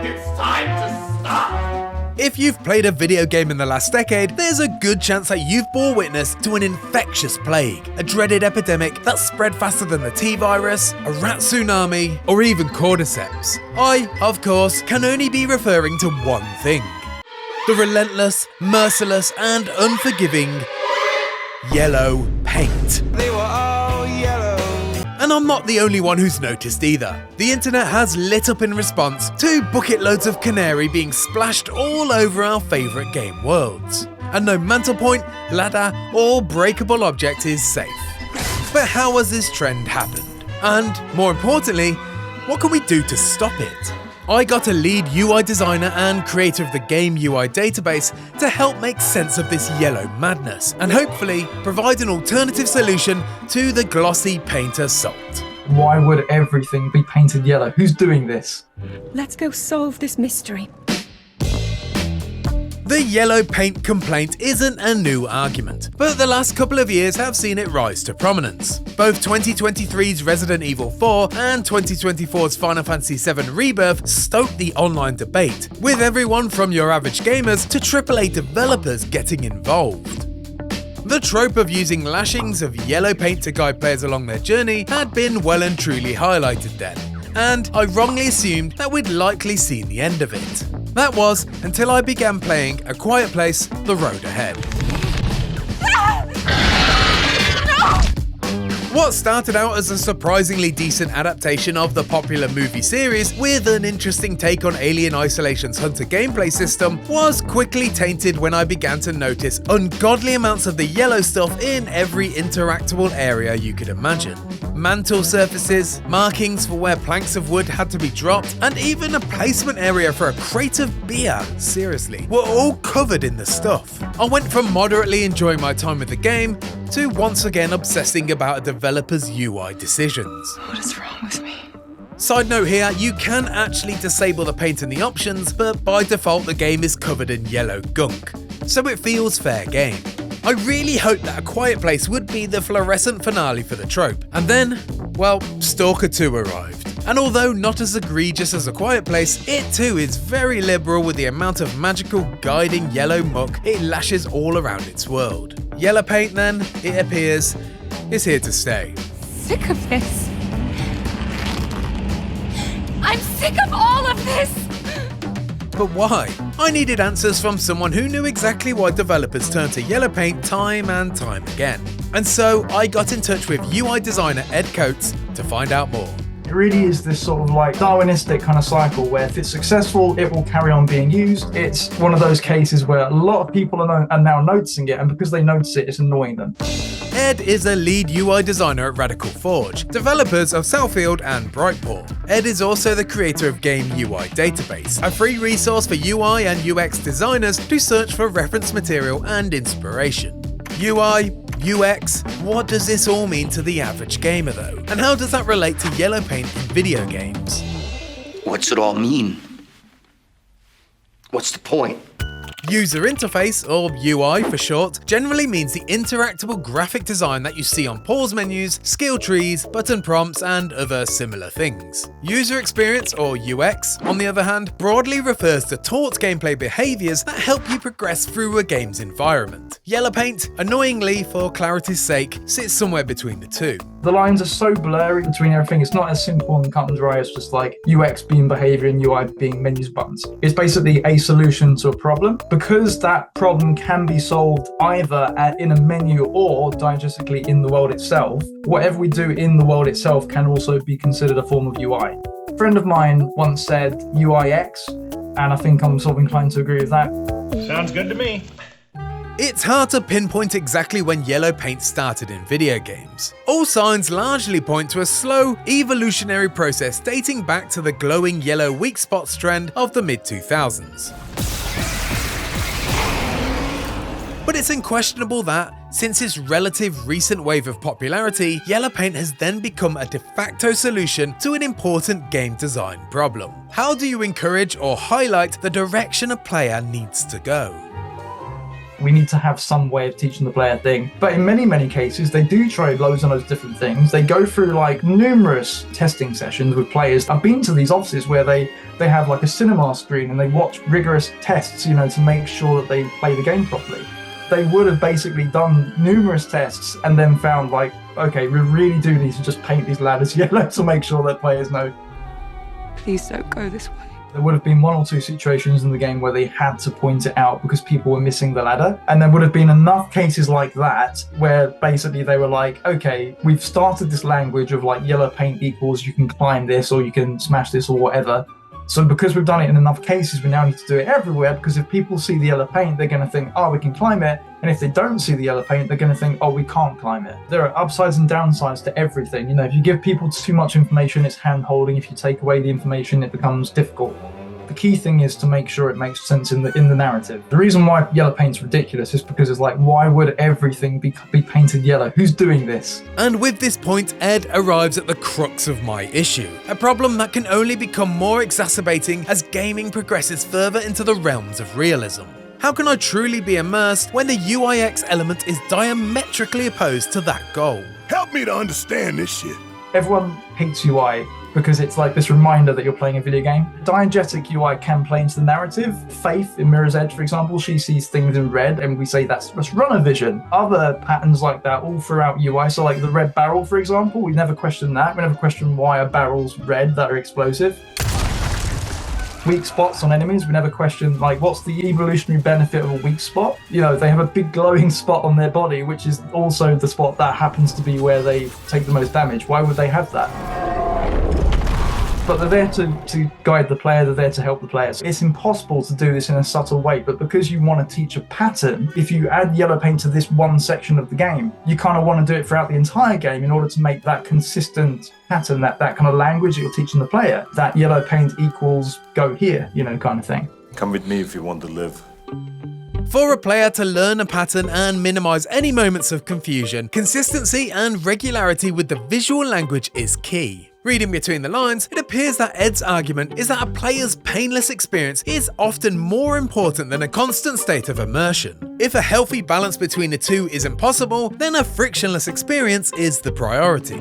It's time to stop! If you've played a video game in the last decade, there's a good chance that you've bore witness to an infectious plague, a dreaded epidemic that spread faster than the T-virus, a rat tsunami, or even cordyceps. I, of course, can only be referring to one thing: the relentless, merciless, and unforgiving yellow paint. They were all yellow. And I'm not the only one who's noticed either. The internet has lit up in response to bucket loads of canary being splashed all over our favourite game worlds. And no mantle point, ladder, or breakable object is safe. But how has this trend happened? And, more importantly, what can we do to stop it? I got a lead UI designer and creator of the game UI database to help make sense of this yellow madness, and hopefully provide an alternative solution to the glossy paint assault. Why would everything be painted yellow? Who's doing this? Let's go solve this mystery. The yellow paint complaint isn't a new argument, but the last couple of years have seen it rise to prominence. Both 2023's Resident Evil 4 and 2024's Final Fantasy 7 Rebirth stoked the online debate, with everyone from your average gamers to AAA developers getting involved. The trope of using lashings of yellow paint to guide players along their journey had been well and truly highlighted then, and I wrongly assumed that we'd likely seen the end of it. That was until I began playing A Quiet Place: The Road Ahead. What started out as a surprisingly decent adaptation of the popular movie series with an interesting take on Alien Isolation's hunter gameplay system was quickly tainted when I began to notice ungodly amounts of the yellow stuff in every interactable area you could imagine. Mantle surfaces, markings for where planks of wood had to be dropped, and even a placement area for a crate of beer, seriously, were all covered in the stuff. I went from moderately enjoying my time with the game to once again obsessing about a developer's UI decisions. What is wrong with me? Side note here, you can actually disable the paint in the options, but by default the game is covered in yellow gunk, so it feels fair game. I really hoped that A Quiet Place would be the fluorescent finale for the trope, and then, well, Stalker 2 arrived. And although not as egregious as A Quiet Place, it too is very liberal with the amount of magical guiding yellow muck it lashes all around its world. Yellow paint then, it appears, is here to stay. Sick of this. I'm sick of all of this! But why? I needed answers from someone who knew exactly why developers turn to yellow paint time and time again. And so I got in touch with UI designer Ed Coates to find out more. It really is this sort of like Darwinistic kind of cycle where if it's successful, it will carry on being used. It's one of those cases where a lot of people are now noticing it, and because they notice it, it's annoying them. Ed is a lead UI designer at Radical Forge, developers of Southfield and Brightpaw. Ed is also the creator of Game UI Database, a free resource for UI and UX designers to search for reference material and inspiration. UI, UX, what does this all mean to the average gamer though? And how does that relate to yellow paint in video games? What's it all mean? What's the point? User interface, or UI for short, generally means the interactable graphic design that you see on pause menus, skill trees, button prompts, and other similar things. User experience, or UX, on the other hand, broadly refers to taught gameplay behaviours that help you progress through a game's environment. Yellow paint, annoyingly for clarity's sake, sits somewhere between the two. The lines are so blurry between everything. It's not as simple and cut and dry as just like UX being behavior and UI being menus buttons. It's basically a solution to a problem. Because that problem can be solved either in a menu or diegetically in the world itself, whatever we do in the world itself can also be considered a form of UI. A friend of mine once said UIX, and I think I'm sort of inclined to agree with that. Sounds good to me. It's hard to pinpoint exactly when yellow paint started in video games. All signs largely point to a slow, evolutionary process dating back to the glowing yellow weak spots trend of the mid-2000s. But it's unquestionable that, since its relative recent wave of popularity, yellow paint has then become a de facto solution to an important game design problem. How do you encourage or highlight the direction a player needs to go? We need to have some way of teaching the player a thing. But in many, many cases, they do try loads and loads of different things. They go through like numerous testing sessions with players. I've been to these offices where they have like a cinema screen and they watch rigorous tests, you know, to make sure that they play the game properly. They would have basically done numerous tests and then found like, okay, we really do need to just paint these ladders yellow to make sure that players know. Please don't go this way. There would have been one or two situations in the game where they had to point it out because people were missing the ladder. And there would have been enough cases like that where basically they were like, okay, we've started this language of like yellow paint equals you can climb this or you can smash this or whatever. So because we've done it in enough cases, we now need to do it everywhere, because if people see the yellow paint, they're going to think, oh, we can climb it. And if they don't see the yellow paint, they're going to think, oh, we can't climb it. There are upsides and downsides to everything. You know, if you give people too much information, it's hand-holding. If you take away the information, it becomes difficult. The key thing is to make sure it makes sense in the narrative. The reason why yellow paint's ridiculous is because it's like, why would everything be painted yellow? Who's doing this? And with this point, Ed arrives at the crux of my issue, a problem that can only become more exacerbating as gaming progresses further into the realms of realism. How can I truly be immersed when the UIX element is diametrically opposed to that goal? Help me to understand this shit. Everyone hates UI because it's like this reminder that you're playing a video game. Diegetic UI can play into the narrative. Faith in Mirror's Edge, for example, she sees things in red and we say that's runner vision. Other patterns like that all throughout UI, so like the red barrel, for example, we never question that. We never question why a barrel's red that are explosive. Weak spots on enemies, we never question like what's the evolutionary benefit of a weak spot. You know, they have a big glowing spot on their body, which is also the spot that happens to be where they take the most damage. Why would they have that? But they're there to guide the player, they're there to help the players. It's impossible to do this in a subtle way, but because you want to teach a pattern, if you add yellow paint to this one section of the game, you kind of want to do it throughout the entire game in order to make that consistent pattern, that kind of language that you're teaching the player, that yellow paint equals go here, you know, kind of thing. Come with me if you want to live. For a player to learn a pattern and minimize any moments of confusion, consistency and regularity with the visual language is key. Reading between the lines, it appears that Ed's argument is that a player's painless experience is often more important than a constant state of immersion. If a healthy balance between the two isn't possible, then a frictionless experience is the priority.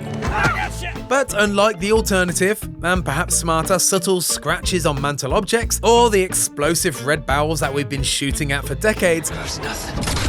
But unlike the alternative, and perhaps smarter, subtle scratches on mantle objects, or the explosive red barrels that we've been shooting at for decades, There's nothing.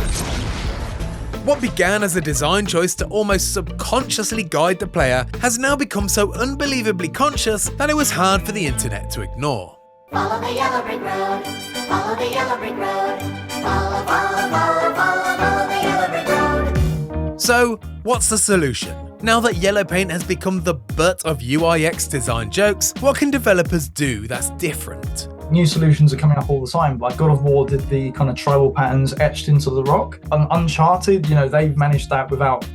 what began as a design choice to almost subconsciously guide the player has now become so unbelievably conscious that it was hard for the internet to ignore. Follow the yellow brick road. Follow the yellow brick road. Follow, follow, follow, follow, follow the yellow brick road. So, what's the solution? Now that yellow paint has become the butt of UIX design jokes, what can developers do that's different? New solutions are coming up all the time. Like God of War did the kind of tribal patterns etched into the rock. Uncharted, you know, they've managed that without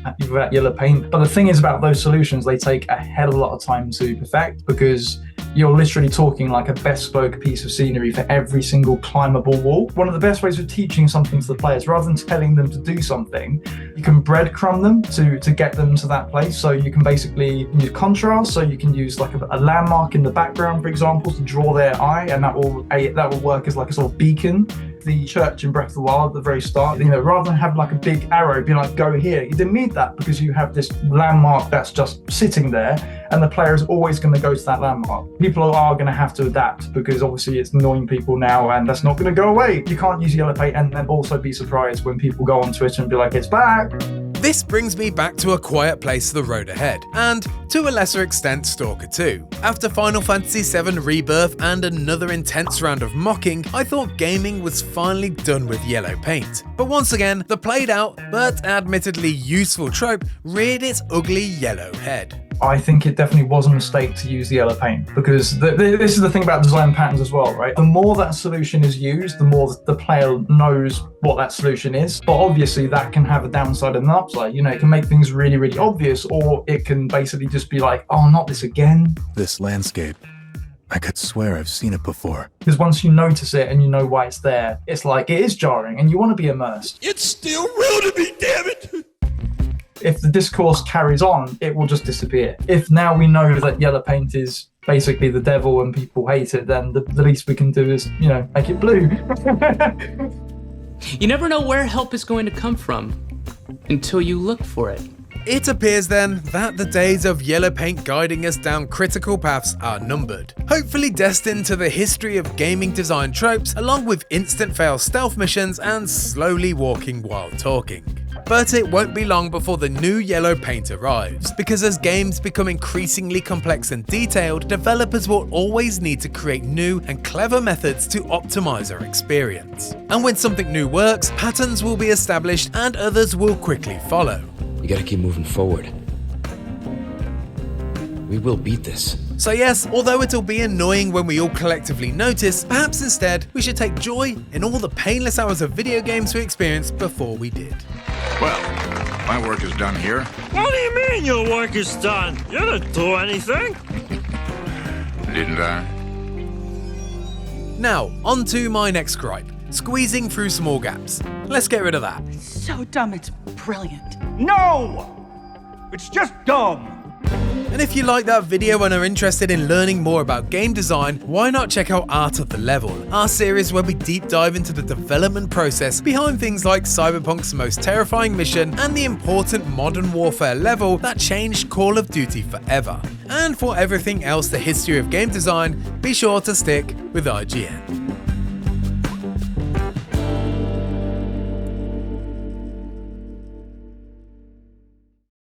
yellow paint. But the thing is about those solutions, they take a hell of a lot of time to perfect because you're literally talking like a bespoke piece of scenery for every single climbable wall. One of the best ways of teaching something to the players, rather than telling them to do something, you can breadcrumb them to get them to that place. So you can basically use contrast, so you can use like a landmark in the background, for example, to draw their eye, and that will work as like a sort of beacon. The church in Breath of the Wild at the very start, you know, rather than have like a big arrow be like, go here, you didn't need that because you have this landmark that's just sitting there and the player is always going to go to that landmark. People are going to have to adapt because obviously it's annoying people now and that's not going to go away. You can't use yellow paint and then also be surprised when people go on Twitter and be like, it's back. This brings me back to A Quiet Place: The Road Ahead, and to a lesser extent Stalker 2. After Final Fantasy VII Rebirth and another intense round of mocking, I thought gaming was finally done with yellow paint. But once again, the played out, but admittedly useful trope reared its ugly yellow head. I think it definitely was a mistake to use the yellow paint because this is the thing about design patterns as well, right? The more that solution is used, the more the player knows what that solution is. But obviously that can have a downside and an upside. You know, it can make things really, really obvious, or it can basically just be like, oh, not this again. This landscape, I could swear I've seen it before. Because once you notice it and you know why it's there, it's like, it is jarring and you want to be immersed. It's still real to me, damn it! If the discourse carries on, it will just disappear. If now we know that yellow paint is basically the devil and people hate it, then the least we can do is, you know, make it blue. You never know where help is going to come from until you look for it. It appears then that the days of yellow paint guiding us down critical paths are numbered, hopefully destined to the history of gaming design tropes along with instant fail stealth missions and slowly walking while talking. But it won't be long before the new yellow paint arrives, because as games become increasingly complex and detailed, developers will always need to create new and clever methods to optimize our experience. And when something new works, patterns will be established and others will quickly follow. You gotta keep moving forward. We will beat this. So yes, although it'll be annoying when we all collectively notice, perhaps instead we should take joy in all the painless hours of video games we experienced before we did. Well, my work is done here. What do you mean your work is done? You didn't do anything. Didn't I? Now, on to my next gripe. Squeezing through small gaps. Let's get rid of that. So dumb, it's brilliant. No! It's just dumb. And if you like that video and are interested in learning more about game design, why not check out Art of the Level, our series where we deep dive into the development process behind things like Cyberpunk's most terrifying mission and the important Modern Warfare level that changed Call of Duty forever. And for everything else the history of game design, be sure to stick with IGN.